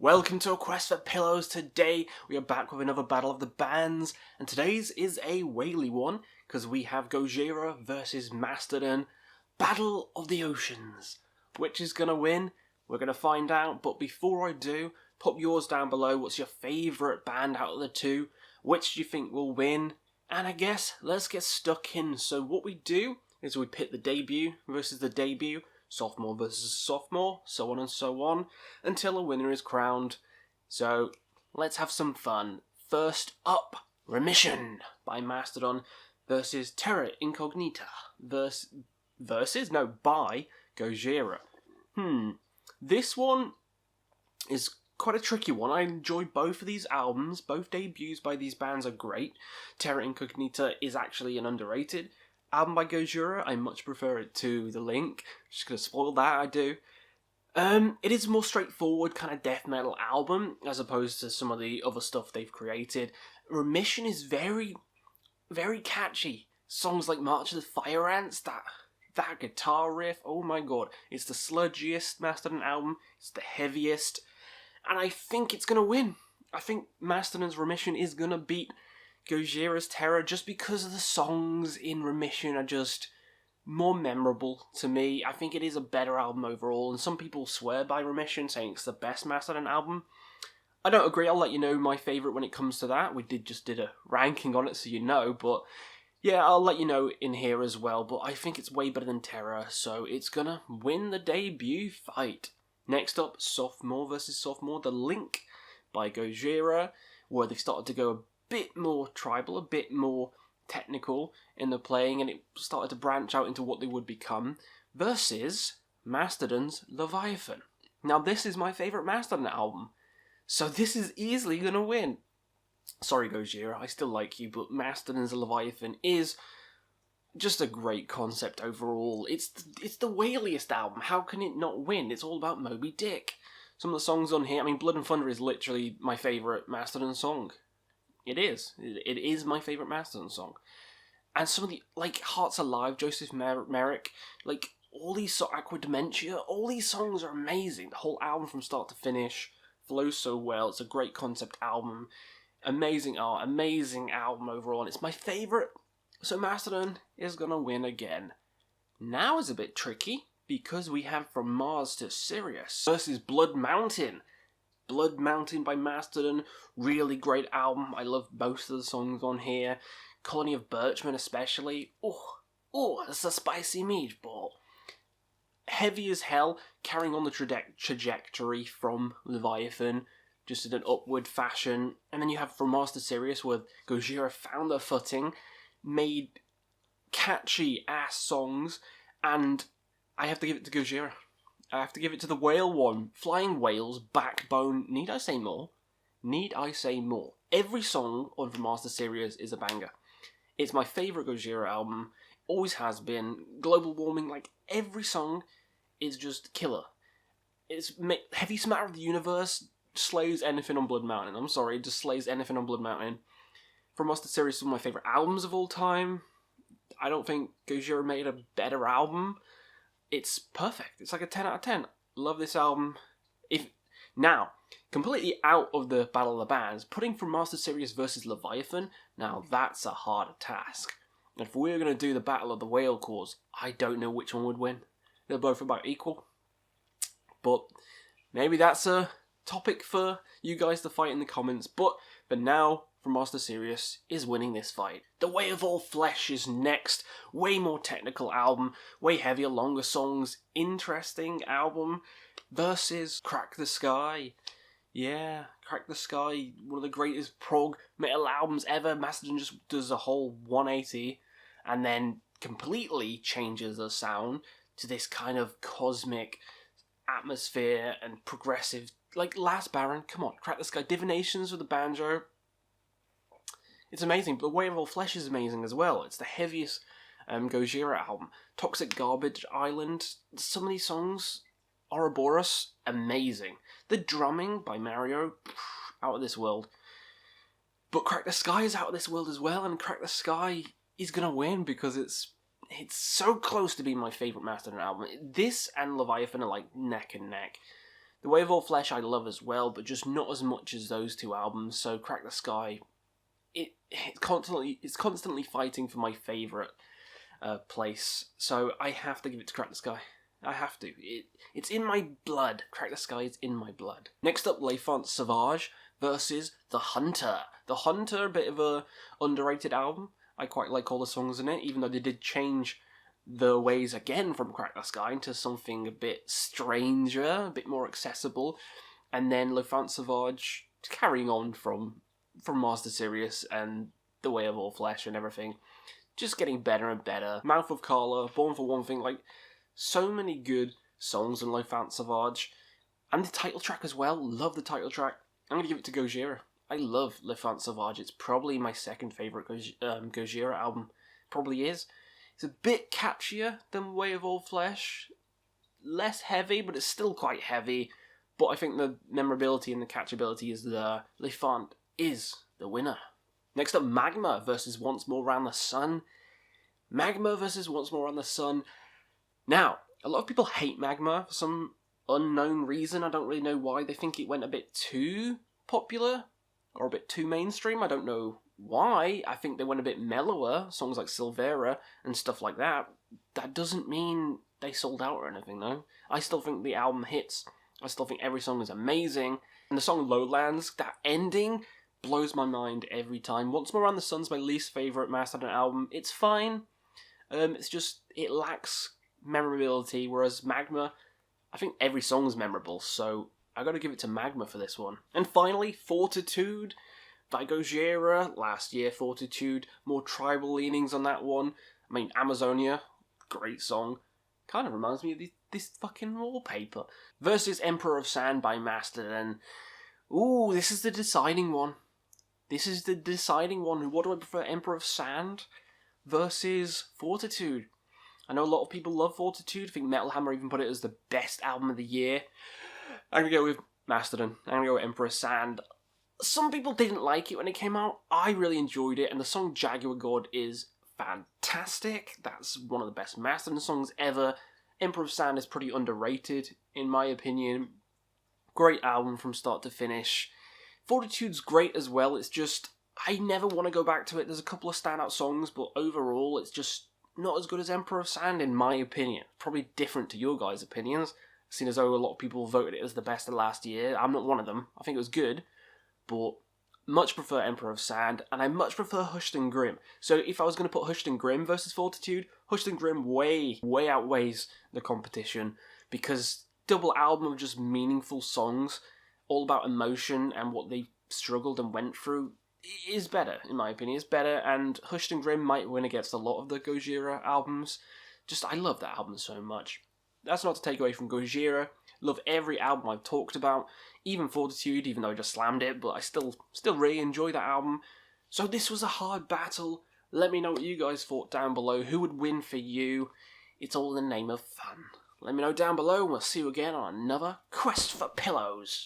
Welcome to A Quest for Pillows. Today we are back with another battle of the bands, and today's is a whaley one, because we have Gojira versus Mastodon. Battle of the Oceans. Which is going to win? We're going to find out, but before I do, pop yours down below. What's your favourite band out of the two? Which do you think will win? And I guess, let's get stuck in. So what we do is we pit the debut versus the debut, sophomore versus sophomore, so on and so on, until a winner is crowned. So, let's have some fun. First up, Remission by Mastodon versus Terra Incognita by Gojira. This one is quite a tricky one. I enjoy both of these albums. Both debuts by these bands are great. Terra Incognita is actually an underrated album by Gojira. I much prefer it to The Link. Just gonna spoil that, I do. It is a more straightforward kind of death metal album as opposed to some of the other stuff they've created. Remission is very, very catchy. Songs like March of the Fire Ants, that guitar riff, oh my god. It's the sludgiest Mastodon album, it's the heaviest, and I think it's gonna win. I think Mastodon's Remission is gonna beat Gojira's Terror just because of the songs in Remission are just more memorable to me. I think it is a better album overall, and some people swear by Remission, saying it's the best Mastodon album. I don't agree. I'll let you know my favourite when it comes to that. We did a ranking on it, so you know, but yeah, I'll let you know in here as well, but I think it's way better than Terror, so it's gonna win the debut fight. Next up, Sophomore versus Sophomore, The Link by Gojira, where they've started to go a bit more tribal, a bit more technical in the playing, and it started to branch out into what they would become, versus Mastodon's Leviathan. Now, this is my favourite Mastodon album, so this is easily going to win. Sorry, Gojira, I still like you, but Mastodon's Leviathan is just a great concept overall. It's the whaliest album. How can it not win? It's all about Moby Dick. Some of the songs on here, I mean, Blood and Thunder is literally my favourite Mastodon song. It is. It is my favourite Mastodon song. And some of the, like, Hearts Alive, Joseph Merrick, like, all these, Aqua Dementia, all these songs are amazing. The whole album from start to finish flows so well. It's a great concept album. Amazing art, amazing album overall, and it's my favourite. So Mastodon is going to win again. Now is a bit tricky, because we have From Mars to Sirius versus Blood Mountain. Blood Mountain by Mastodon, really great album. I love most of the songs on here. Colony of Birchmen especially. Oh, that's a spicy meatball. Heavy as hell, carrying on the trajectory from Leviathan, just in an upward fashion. And then you have From Mars to Sirius, where Gojira found their footing, made catchy ass songs, and I have to give it to Gojira. I have to give it to the whale one. Flying Whales, Backbone. Need I say more? Need I say more? Every song on From Mars to Sirius is a banger. It's my favourite Gojira album. Always has been. Global Warming, like, every song is just killer. It's Heavy Smatter of the Universe slays anything on Blood Mountain. I'm sorry, it just slays anything on Blood Mountain. From Mars to Sirius is one of my favourite albums of all time. I don't think Gojira made a better album. It's perfect. It's like a 10 out of 10. Love this album. Now, completely out of the Battle of the Bands, putting From Mars to Sirius versus Leviathan, now that's a hard task. And if we're going to do the Battle of the Whale Cores, I don't know which one would win. They're both about equal. But maybe that's a topic for you guys to fight in the comments. But for now, From Mars to Sirius is winning this fight. The Way of All Flesh is next. Way more technical album, way heavier, longer songs, interesting album, versus Crack the Sky. Yeah, Crack the Sky, one of the greatest prog metal albums ever. Mastodon just does a whole 180 and then completely changes the sound to this kind of cosmic atmosphere and progressive, like Last Baron. Come on, Crack the Sky. Divinations with the banjo. It's amazing, but The Way of All Flesh is amazing as well. It's the heaviest Gojira album. Toxic Garbage Island. Some of these songs, Ouroboros, amazing. The drumming by Mario, out of this world. But Crack the Sky is out of this world as well, and Crack the Sky is going to win because it's so close to being my favourite Mastodon album. This and Leviathan are like neck and neck. The Way of All Flesh I love as well, but just not as much as those two albums. So Crack the Sky, it's constantly fighting for my favourite place. So I have to give it to Crack the Sky. I have to. It's in my blood. Crack the Sky is in my blood. Next up, L'Enfant Sauvage versus The Hunter. The Hunter, a bit of a underrated album. I quite like all the songs in it, even though they did change the ways again from Crack the Sky into something a bit stranger, a bit more accessible. And then L'Enfant Sauvage, carrying on from Master Sirius and The Way of All Flesh and everything, just getting better and better. Mouth of Carla, Born for One Thing, like, so many good songs in L'Enfant Sauvage. And the title track as well, love the title track. I'm going to give it to Gojira. I love L'Enfant Sauvage. It's probably my second favourite Gojira album. Probably is. It's a bit catchier than Way of All Flesh. Less heavy, but it's still quite heavy. But I think the memorability and the catchability is there. L'Enfant is the winner. Next up, Magma versus Once More Round the Sun. Magma versus Once More Round the Sun. Now, a lot of people hate Magma for some unknown reason. I don't really know why. They think it went a bit too popular or a bit too mainstream. I don't know why. I think they went a bit mellower, songs like Silvera and stuff like that. That doesn't mean they sold out or anything, though. I still think the album hits. I still think every song is amazing. And the song Lowlands, that ending blows my mind every time. Once More Around the Sun's my least favourite Mastodon album. It's fine. It's just, it lacks memorability, whereas Magma, I think every song's memorable, so I gotta give it to Magma for this one. And finally, Fortitude by Gojira. Last year, Fortitude, more tribal leanings on that one. I mean, Amazonia, great song. Kind of reminds me of this fucking wallpaper. Versus Emperor of Sand by Mastodon. Ooh, this is the deciding one. This is the deciding one. What do I prefer, Emperor of Sand versus Fortitude? I know a lot of people love Fortitude. I think Metal Hammer even put it as the best album of the year. I'm going to go with Mastodon. I'm going to go with Emperor of Sand. Some people didn't like it when it came out. I really enjoyed it, and the song Jaguar God is fantastic. That's one of the best Mastodon songs ever. Emperor of Sand is pretty underrated, in my opinion. Great album from start to finish. Fortitude's great as well. It's just, I never want to go back to it. There's a couple of standout songs, but overall, it's just not as good as Emperor of Sand, in my opinion. Probably different to your guys' opinions, seeing as though a lot of people voted it as the best of last year. I'm not one of them. I think it was good, but much prefer Emperor of Sand, and I much prefer Hushed and Grim. So if I was going to put Hushed and Grim versus Fortitude, Hushed and Grim way outweighs the competition, because double album of just meaningful songs, all about emotion and what they struggled and went through, is better, in my opinion. It's better, and Hushed and Grim might win against a lot of the Gojira albums. Just, I love that album so much. That's not to take away from Gojira. Love every album I've talked about, even Fortitude, even though I just slammed it, but I still really enjoy that album. So this was a hard battle. Let me know what you guys thought down below. Who would win for you? It's all in the name of fun. Let me know down below, and we'll see you again on another Quest for Pillows.